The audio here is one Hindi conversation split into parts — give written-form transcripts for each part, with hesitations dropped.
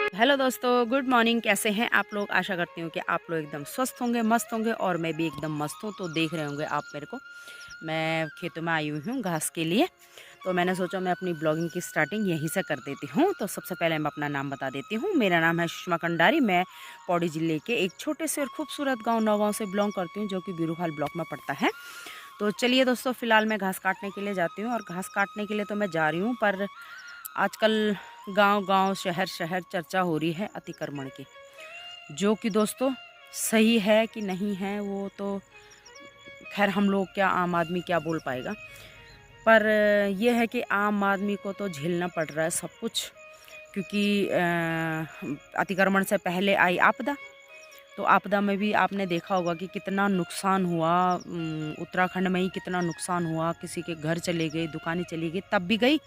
हेलो दोस्तों, गुड मॉर्निंग। कैसे हैं आप लोग? आशा करती हूँ कि आप लोग एकदम स्वस्थ होंगे, मस्त होंगे और मैं भी एकदम मस्त हूँ। तो देख रहे होंगे आप मेरे को, मैं खेतों में आई हुई हूँ घास के लिए। तो मैंने सोचा मैं अपनी ब्लॉगिंग की स्टार्टिंग यहीं से कर देती हूँ। तो सबसे पहले मैं अपना नाम बता देती हूँ। मेरा नाम है सुषमा कंडारी। मैं पौड़ी ज़िले के एक छोटे से और खूबसूरत गाँव नौगांव से बिलोंग करती हूँ, जो कि बीरूखाल ब्लॉक में पड़ता है। तो चलिए दोस्तों, फ़िलहाल मैं घास काटने के लिए जाती हूँ और घास काटने के लिए तो मैं जा रही हूँ, पर आजकल गांव-गांव, शहर-शहर चर्चा हो रही है अतिक्रमण की, जो कि दोस्तों सही है कि नहीं है वो तो खैर हम लोग क्या, आम आदमी क्या बोल पाएगा। पर ये है कि आम आदमी को तो झेलना पड़ रहा है सब कुछ, क्योंकि अतिक्रमण से पहले आई आपदा। तो आपदा में भी आपने देखा होगा कि कितना नुकसान हुआ। उत्तराखंड में ही कितना नुकसान हुआ, किसी के घर चले गए, दुकानें चली गई, तब भी गई।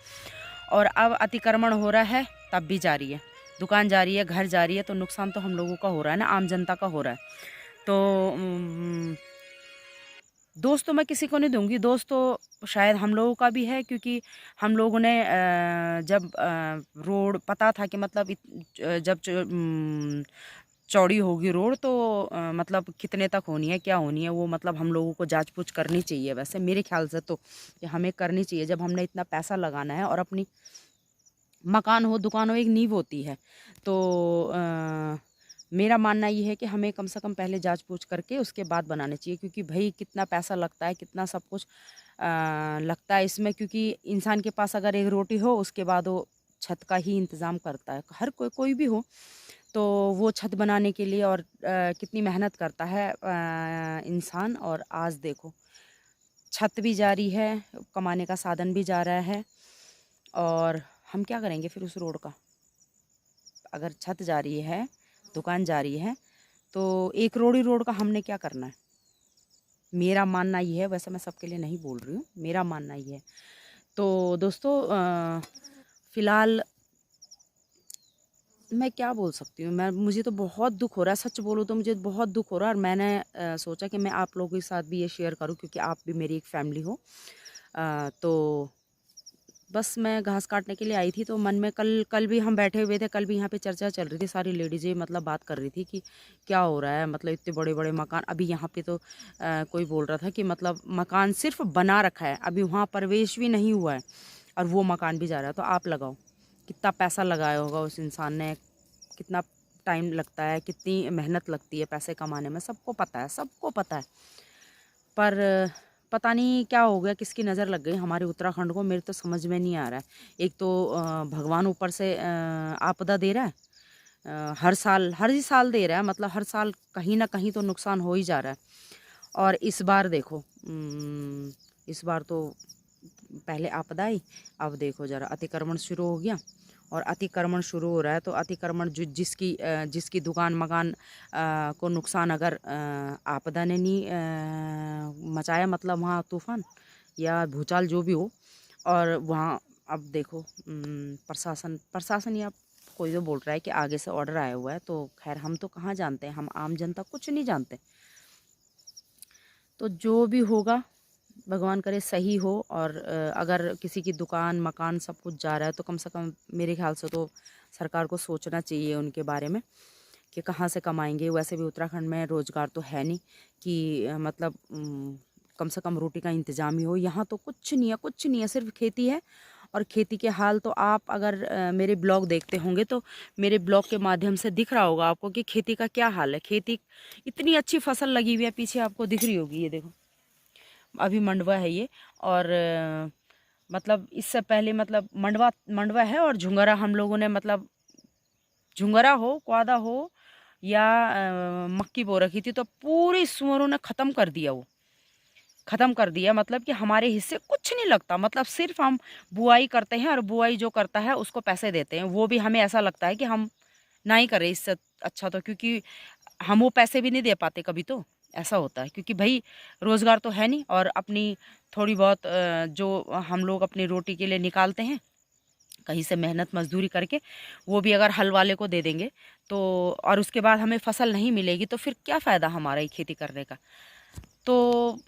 और अब अतिक्रमण हो रहा है, तब भी जारी है। दुकान जा रही है, घर जा रही है, तो नुकसान तो हम लोगों का हो रहा है ना, आम जनता का हो रहा है। तो दोष तो मैं किसी को नहीं दूँगी, दोष तो शायद हम लोगों का भी है, क्योंकि हम लोगों ने जब रोड पता था कि मतलब जब चौड़ी होगी रोड, तो मतलब कितने तक होनी है, क्या होनी है, वो मतलब हम लोगों को जाँच-पूछ करनी चाहिए वैसे मेरे ख़्याल से तो। कि हमें करनी चाहिए, जब हमने इतना पैसा लगाना है और अपनी मकान हो, दुकान हो, एक नींव होती है। तो मेरा मानना ये है कि हमें कम से कम पहले जाँच-पूछ करके उसके बाद बनाने चाहिए, क्योंकि भई कितना पैसा लगता है, कितना सब कुछ लगता है इसमें, क्योंकि इंसान के पास अगर एक रोटी हो, उसके बाद वो छत का ही इंतज़ाम करता है। हर कोई भी हो, तो वो छत बनाने के लिए और कितनी मेहनत करता है इंसान। और आज देखो, छत भी जा रही है, कमाने का साधन भी जा रहा है, और हम क्या करेंगे फिर उस रोड का? अगर छत जा रही है, दुकान जा रही है, तो एक रोड ही रोड का हमने क्या करना है? मेरा मानना ये है, वैसे मैं सबके लिए नहीं बोल रही हूँ, मेरा मानना ये है। तो दोस्तों फ़िलहाल मैं क्या बोल सकती हूँ, मुझे तो बहुत दुःख हो रहा है, सच बोलूँ तो मुझे बहुत दुःख हो रहा है, और मैंने सोचा कि मैं आप लोगों के साथ भी ये शेयर करूँ, क्योंकि आप भी मेरी एक फैमिली हो। तो बस मैं घास काटने के लिए आई थी, तो मन में कल कल भी हम बैठे हुए थे, कल भी यहाँ पे चर्चा चल रही थी, सारी लेडीज़ें मतलब बात कर रही थी कि क्या हो रहा है, मतलब इतने बड़े-बड़े मकान अभी यहाँ पे। तो कोई बोल रहा था कि मतलब मकान सिर्फ़ बना रखा है, अभी वहाँ प्रवेश भी नहीं हुआ है, और वो मकान भी जा रहा है। तो आप लगाओ, कितना पैसा लगाया होगा उस इंसान ने, कितना टाइम लगता है, कितनी मेहनत लगती है पैसे कमाने में, सबको पता है, सबको पता है। पर पता नहीं क्या हो गया, किसकी नज़र लग गई हमारे उत्तराखंड को, मेरे तो समझ में नहीं आ रहा है। एक तो भगवान ऊपर से आपदा दे रहा है, हर ही साल दे रहा है, मतलब हर साल कहीं न कहीं तो नुकसान हो ही जा रहा है। और इस बार देखो, इस बार तो पहले आपदा आई, अब देखो ज़रा अतिक्रमण शुरू हो गया। और अतिक्रमण शुरू हो रहा है, तो अतिक्रमण जिसकी दुकान मकान को नुकसान अगर आपदा ने नहीं मचाया, मतलब वहाँ तूफान या भूचाल जो भी हो, और वहाँ अब देखो प्रशासन प्रशासन या कोई तो बोल रहा है कि आगे से ऑर्डर आया हुआ है, तो खैर हम तो कहाँ जानते हैं, हम आम जनता कुछ नहीं जानते। तो जो भी होगा, भगवान करे सही हो। और अगर किसी की दुकान मकान सब कुछ जा रहा है, तो कम से कम मेरे ख्याल से तो सरकार को सोचना चाहिए उनके बारे में, कि कहाँ से कमाएंगे। वैसे भी उत्तराखंड में रोज़गार तो है नहीं कि मतलब कम से कम रोटी का इंतज़ाम ही हो। यहाँ तो कुछ नहीं है, कुछ नहीं है, सिर्फ खेती है। और खेती के हाल तो आप अगर मेरे ब्लॉग देखते होंगे, तो मेरे ब्लॉग के माध्यम से दिख रहा होगा आपको कि खेती का क्या हाल है। खेती इतनी अच्छी फसल लगी हुई है, पीछे आपको दिख रही होगी, ये देखो अभी मंडवा है ये। और मतलब इससे पहले मतलब मंडवा मंडवा है, और झुंगरा हम लोगों ने मतलब झुंगरा हो, क्वादा हो, या मक्की बो रखी थी, तो पूरी सुअरों ने ख़त्म कर दिया, वो ख़त्म कर दिया। मतलब कि हमारे हिस्से कुछ नहीं लगता, मतलब सिर्फ हम बुआई करते हैं, और बुआई जो करता है उसको पैसे देते हैं। वो भी हमें ऐसा लगता है कि हम ना ही करें इससे अच्छा, तो क्योंकि हम वो पैसे भी नहीं दे पाते कभी, तो ऐसा होता है, क्योंकि भाई रोज़गार तो है नहीं। और अपनी थोड़ी बहुत जो हम लोग अपनी रोटी के लिए निकालते हैं कहीं से मेहनत मजदूरी करके, वो भी अगर हल वाले को दे देंगे, तो और उसके बाद हमें फसल नहीं मिलेगी, तो फिर क्या फ़ायदा हमारा ये खेती करने का। तो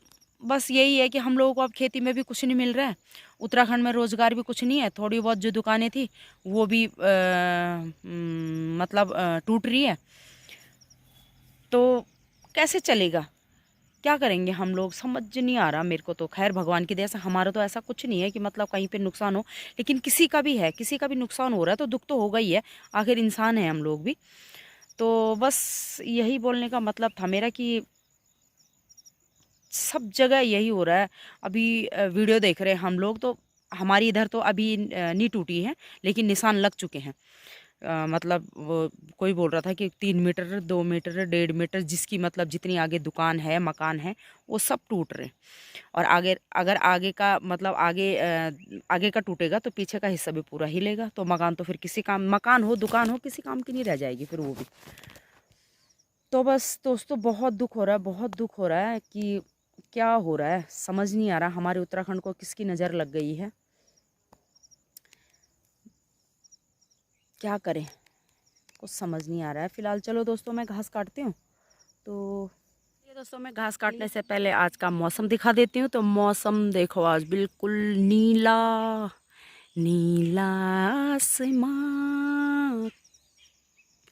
बस यही है कि हम लोगों को अब खेती में भी कुछ नहीं मिल रहा है, उत्तराखंड में रोज़गार भी कुछ नहीं है, थोड़ी बहुत जो दुकानें थी वो भी मतलब टूट रही है। तो कैसे चलेगा, क्या करेंगे हम लोग, समझ नहीं आ रहा मेरे को तो। खैर भगवान की दया से हमारा तो ऐसा कुछ नहीं है कि मतलब कहीं पे नुकसान हो, लेकिन किसी का भी है, किसी का भी नुकसान हो रहा है तो दुख तो होगा ही है, आखिर इंसान है हम लोग भी। तो बस यही बोलने का मतलब था मेरा कि सब जगह यही हो रहा है। अभी वीडियो देख रहे हैं हम लोग, तो हमारी इधर तो अभी नहीं टूटी है, लेकिन निशान लग चुके हैं। मतलब वो कोई बोल रहा था कि 3 मीटर 2 मीटर 1.5 मीटर जिसकी मतलब जितनी आगे दुकान है मकान है वो सब टूट रहे हैं। और आगे अगर आगे का मतलब आगे का टूटेगा तो पीछे का हिस्सा भी पूरा हिलेगा, तो मकान तो फिर किसी काम, मकान हो दुकान हो किसी काम की नहीं रह जाएगी फिर वो भी। तो बस दोस्तों बहुत दुख हो रहा है, बहुत दुख हो रहा है कि क्या हो रहा है समझ नहीं आ रहा, हमारे उत्तराखंड को किसकी नज़र लग गई है, क्या करें, कुछ समझ नहीं आ रहा है। फिलहाल चलो दोस्तों मैं घास काटती हूँ। तो ये दोस्तों मैं घास काटने से पहले आज का मौसम दिखा देती हूँ। तो मौसम देखो आज बिल्कुल नीला नीला आसमां।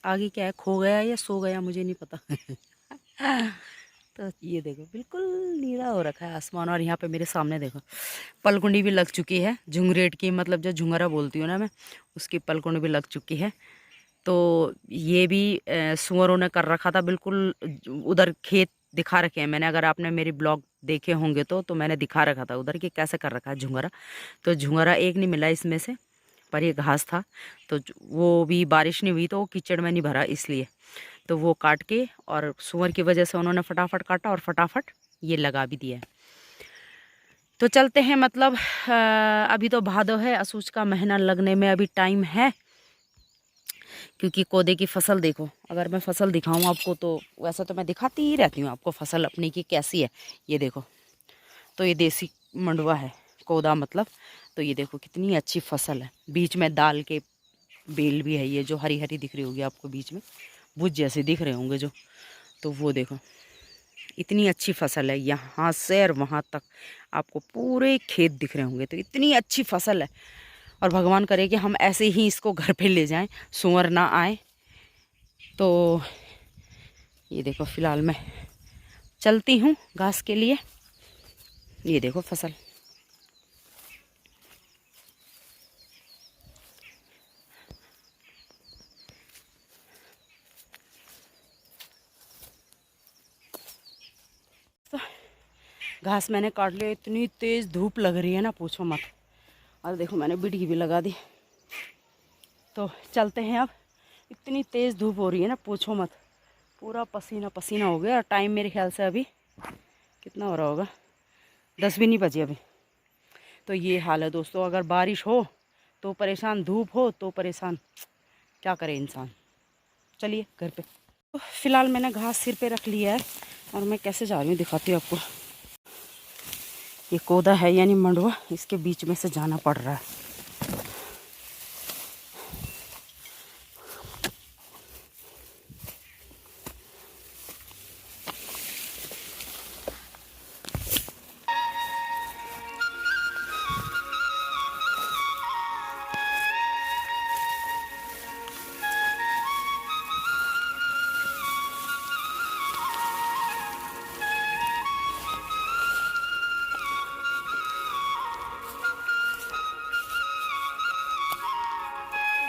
आगे क्या है, खो गया या सो गया मुझे नहीं पता। तो ये देखो बिल्कुल नीला हो रखा है आसमान, और यहाँ पे मेरे सामने देखो पलकुंडी भी लग चुकी है, झुंगरेट की, मतलब जो झुंगरा बोलती हूँ ना मैं, उसकी पलकुंडी भी लग चुकी है। तो ये भी सुअरों ने कर रखा था बिल्कुल, उधर खेत दिखा रखे हैं मैंने, अगर आपने मेरी ब्लॉग देखे होंगे तो मैंने दिखा रखा था उधर कि कैसे कर रखा है झुंगरा। तो झुंगरा एक नहीं मिला इसमें से, पर ये घास था। तो वो भी बारिश नहीं हुई तो वो कीचड़ में नहीं भरा, इसलिए तो वो काट के, और सुअर की वजह से उन्होंने फटाफट काटा और फटाफट ये लगा भी दिया है। तो चलते हैं, मतलब अभी तो भादो है, असूच का महीना लगने में अभी टाइम है। क्योंकि कोदे की फसल देखो, अगर मैं फसल दिखाऊं आपको तो वैसा तो मैं दिखाती ही रहती हूँ आपको फसल अपनी की कैसी है। ये देखो, तो ये देसी मंडुआ है, कोदा मतलब। तो ये देखो कितनी अच्छी फसल है, बीच में दाल के बेल भी है, ये जो हरी हरी दिख रही होगी आपको बीच में, भुज जैसे दिख रहे होंगे जो, तो वो देखो इतनी अच्छी फसल है, यहाँ से और वहाँ तक आपको पूरे खेत दिख रहे होंगे। तो इतनी अच्छी फसल है, और भगवान करे कि हम ऐसे ही इसको घर पे ले जाएं, सुअर ना आए। तो ये देखो फिलहाल मैं चलती हूँ घास के लिए। ये देखो फसल, तो घास मैंने काट लिया, इतनी तेज़ धूप लग रही है ना पूछो मत। और देखो मैंने बिटकी भी लगा दी। तो चलते हैं अब, इतनी तेज़ धूप हो रही है ना पूछो मत, पूरा पसीना पसीना हो गया। टाइम मेरे ख्याल से अभी कितना हो रहा होगा, 10 भी नहीं बजे अभी। तो ये हाल है दोस्तों, अगर बारिश हो तो परेशान, धूप हो तो परेशान, क्या करे इंसान। चलिए घर पे। तो फिलहाल मैंने घास सिर पे रख लिया है, और मैं कैसे जा रही हूँ दिखाती हूँ आपको। ये कोदा है यानी मंडुआ, इसके बीच में से जाना पड़ रहा है।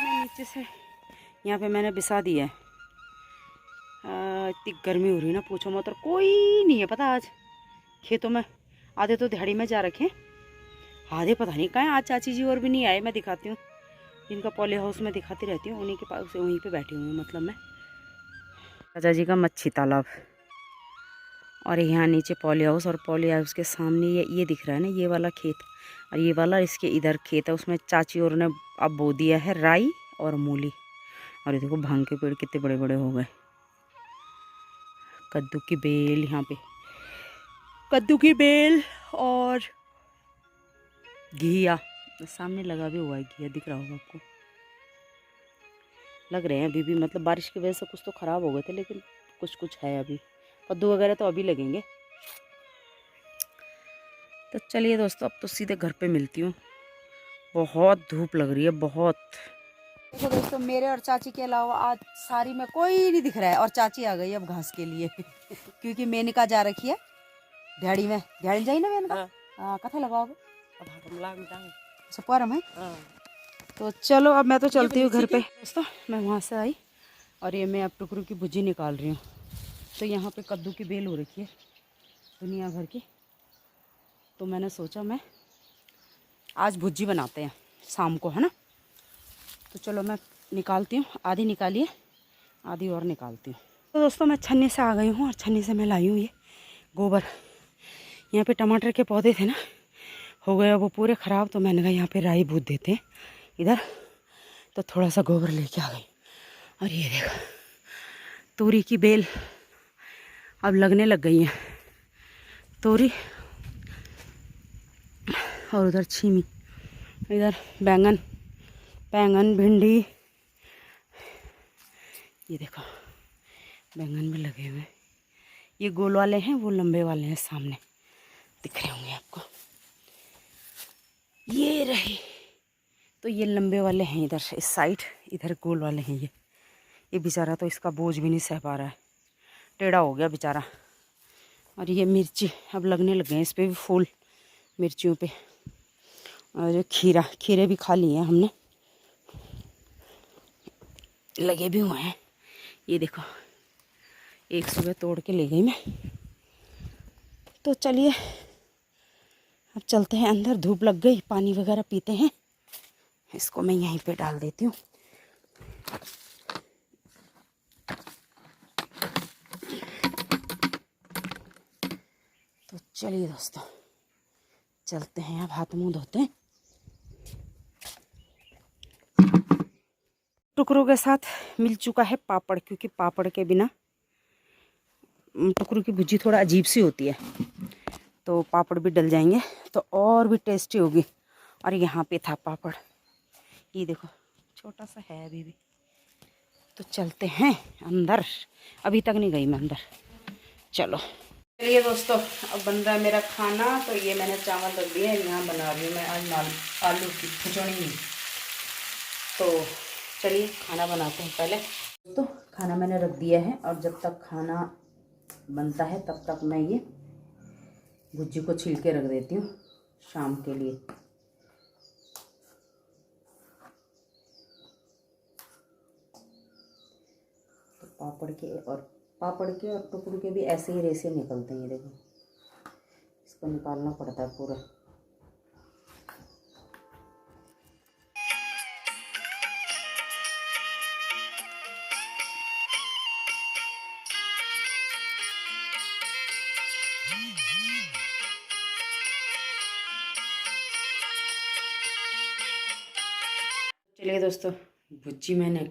नीचे से यहाँ पे मैंने बिछा दिया है। इतनी गर्मी हो रही है ना पूछो मत, और कोई नहीं है पता आज खेतों में। आधे तो दिहाड़ी में जा रखे, आधे पता नहीं कहाँ। आज चाची जी और भी नहीं आए, मैं दिखाती हूँ, जिनका पॉली हाउस में दिखाती रहती हूँ उन्हीं के पास, वहीं पे बैठी हुई हूँ मतलब मैं। चाचा जी का मच्छी तालाब, और यहाँ नीचे पॉली हाउस, और पॉली हाउस के सामने ये दिख रहा है ना, ये वाला खेत, और ये वाला इसके इधर खेत है, उसमें चाची और ने अब बो दिया है राई और मूली। और ये देखो भांग के पेड़ कितने बड़े बड़े हो गए। कद्दू की बेल, यहाँ पे कद्दू की बेल, और घिया सामने लगा भी हुआ है, घिया दिख रहा होगा आपको। लग रहे हैं अभी भी, मतलब बारिश की वजह से कुछ तो ख़राब हो गए थे, लेकिन कुछ कुछ है अभी। कद्दू वगैरह तो अभी लगेंगे। तो चलिए दोस्तों, अब तो सीधे घर पे मिलती हूँ। बहुत धूप लग रही है, बहुत। देखो दोस्तों, मेरे और चाची के अलावा आज सारी में कोई नहीं दिख रहा है, और चाची आ गई अब घास के लिए क्योंकि मेनका जा रखी है ध्याड़ी में। ध्याड़ी जाई ना मेनका। हाँ, कथा लगाओ परम है। तो चलो, अब मैं तो चलती हूँ घर पे दोस्तों। मैं वहाँ से आई और ये मैं अब टुकड़ों की भुजी निकाल रही हूँ। तो यहाँ पे कद्दू की बेल हो रखी है दुनिया भर की। तो मैंने सोचा मैं आज भुजी बनाते हैं शाम को, है ना। तो चलो मैं निकालती हूँ, आधी निकालिए, आधी और निकालती हूँ। तो दोस्तों, मैं छन्नी से आ गई हूँ और छन्नी से मैं लाई हूँ ये गोबर। यहाँ पे टमाटर के पौधे थे ना, हो गया वो पूरे ख़राब। तो मैंने कहा यहाँ पे राई बूद देते हैं इधर। तो थोड़ा सा गोबर लेके आ गई। और ये देखो, तोरी की बेल अब लगने लग गई है, तोरी। और उधर छीमी, इधर बैंगन, भिंडी। ये देखो, बैंगन भी लगे हुए हैं। ये गोल वाले हैं, वो लंबे वाले हैं, सामने दिख रहे होंगे आपको। ये रहे, तो ये लंबे वाले हैं इधर इस साइड, इधर गोल वाले हैं ये बेचारा तो इसका बोझ भी नहीं सह पा रहा है, टेढ़ा हो गया बेचारा। और ये मिर्ची अब लगने लग गए हैं, इस पे भी फूल मिर्चियों पे। और खीरे भी खा लिए हैं हमने, लगे भी हुए हैं। ये देखो, एक सुबह तोड़ के ले गई मैं। तो चलिए अब चलते हैं अंदर, धूप लग गई, पानी वगैरह पीते हैं। इसको मैं यहीं पे डाल देती हूँ। तो चलिए दोस्तों, चलते हैं, अब हाथ मुंह धोते हैं। टुकड़ों के साथ मिल चुका है पापड़, क्योंकि पापड़ के बिना टुकड़ों की भुजी थोड़ा अजीब सी होती है। तो पापड़ भी डल जाएंगे तो और भी टेस्टी होगी। और यहाँ पे था पापड़, ये देखो छोटा सा है अभी भी। तो चलते हैं अंदर, अभी तक नहीं गई मैं अंदर। चलो चलिए दोस्तों, अब बन रहा है मेरा खाना। तो ये मैंने चावल रख दिए, यहाँ बना रही हूँ मैं आज आलू की खिचड़ी। तो चलिए खाना बनाते हैं पहले। तो खाना मैंने रख दिया है, और जब तक खाना बनता है तब तक मैं ये भुजी को छील के रख देती हूँ शाम के लिए। तो पापड़ के और टुकड़ों के भी ऐसे ही रेसे निकलते हैं, ये देखो। इसको निकालना पड़ता है पूरा। चलिए दोस्तों, भुजी मैंने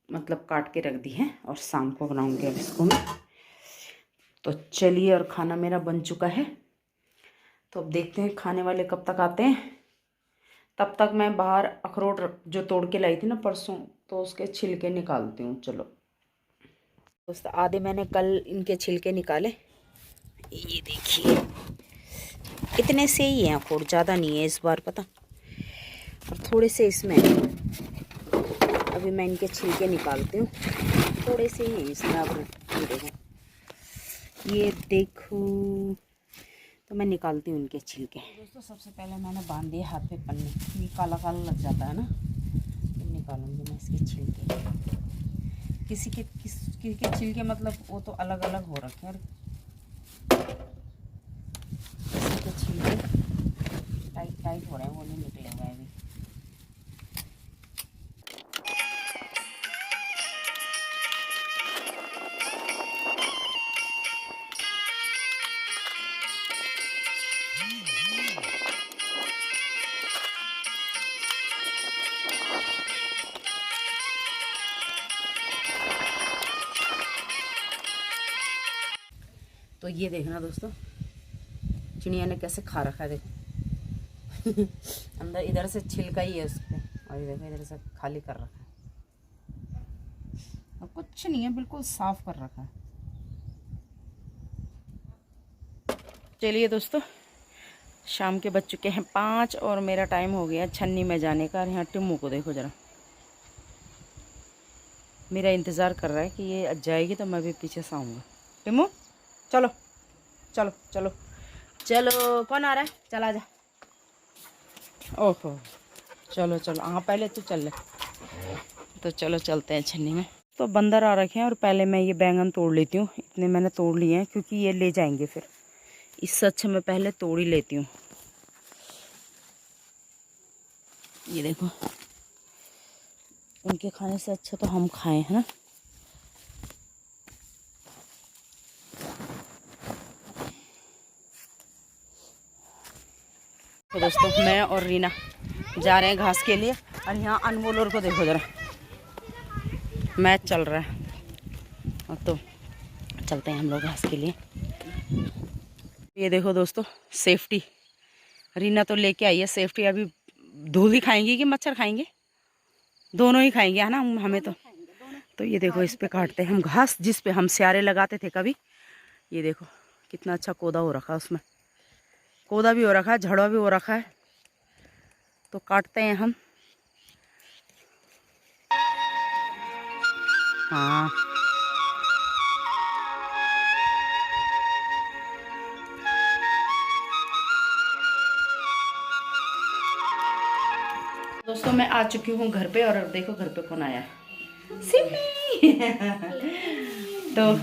मतलब काट के रख दी है, और शाम को बनाऊंगी अब इसको मैं। तो चलिए, और खाना मेरा बन चुका है। तो अब देखते हैं खाने वाले कब तक आते हैं। तब तक मैं बाहर अखरोट जो तोड़ के लाई थी ना परसों, तो उसके छिलके निकालती हूँ। चलो दोस्तों, आधे मैंने कल इनके छिलके निकाले। ये देखिए, इतने से ही हैं अखरोट, ज़्यादा नहीं है इस बार, पता। और थोड़े से इसमें, अभी मैं इनके छिलके निकालती हूँ। थोड़े से ही हैं इसमें। अब ये देखो, तो मैं निकालती हूँ इनके छिलके। दोस्तों, सबसे पहले मैंने बांध दिए हाथ पे पन्नी, ये काला काला लग जाता है ना। तो निकालूंगी मैं इसके छिलके। किसी के छिलके मतलब वो तो अलग अलग हो रखे हैं, किसी के छिलके टाइट हो रहे हैं, वो नहीं निकले हुए अभी। तो ये देखना दोस्तों, चिड़िया ने कैसे खा रखा है, देखो अंदर इधर से छिलका ही है उस पर, और ये देखो इधर से खाली कर रखा है, और कुछ नहीं है, बिल्कुल साफ कर रखा है। चलिए दोस्तों, शाम के बज चुके हैं 5 और मेरा टाइम हो गया छन्नी में जाने का। और यहाँ टिम्मू को देखो ज़रा, मेरा इंतज़ार कर रहा है कि ये जाएगी तो मैं भी पीछे से आऊँगा। टिम्मू चलो चलो चलो चलो, कौन आ रहा है? चला जा। ओहो चलो चलो, हाँ पहले तू चल ले। तो चलो चलते हैं छन्नी में। तो बंदर आ रखे हैं और पहले मैं ये बैंगन तोड़ लेती हूँ। इतने मैंने तोड़ लिए हैं क्योंकि ये ले जाएंगे फिर, इससे अच्छा मैं पहले तोड़ ही लेती हूँ। ये देखो, उनके खाने से अच्छा तो हम खाएं, है ना। तो दोस्तों मैं और रीना जा रहे हैं घास के लिए। और यहाँ अनमोल को देखो ज़रा, मैच चल रहा है। और तो चलते हैं हम लोग घास के लिए। ये देखो दोस्तों, सेफ्टी रीना तो लेके आई है सेफ्टी। अभी धूल ही खाएंगी कि मच्छर खाएंगे? दोनों ही खाएंगे, है ना। हमें तो ये देखो, इस पे काटते हैं हम घास, जिस पे हम स्यारे लगाते थे कभी। ये देखो कितना अच्छा कोदा हो रखा है, उसमें कोदा भी हो रखा है, झड़वा भी हो रखा है। तो काटते हैं हम। हाँ दोस्तों, मैं आ चुकी हूँ घर पे। और देखो घर पे कौन आया है, सिमी। तो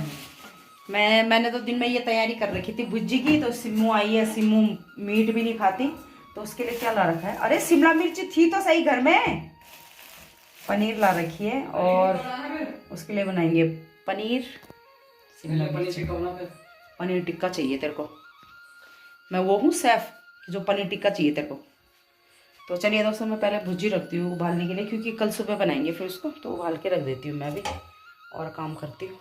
मैंने तो दिन में ये तैयारी कर रखी थी भुज्जी की। तो सिम्मू आई है, सिम्मू मीट भी नहीं खाती, तो उसके लिए क्या ला रखा है? अरे शिमला मिर्च थी तो सही घर में। पनीर ला रखी है और उसके लिए बनाएंगे पनीर। पनीर टिक्का चाहिए तेरे को? मैं वो हूँ शेफ जो पनीर टिक्का चाहिए तेरे को। तो चलिए दोस्तों, मैं पहले भुजी रखती हूँ उबालने के लिए, क्योंकि कल सुबह बनाएंगे फिर उसको। तो उबाल के रख देती हूँ मैं भी और काम करती हूँ।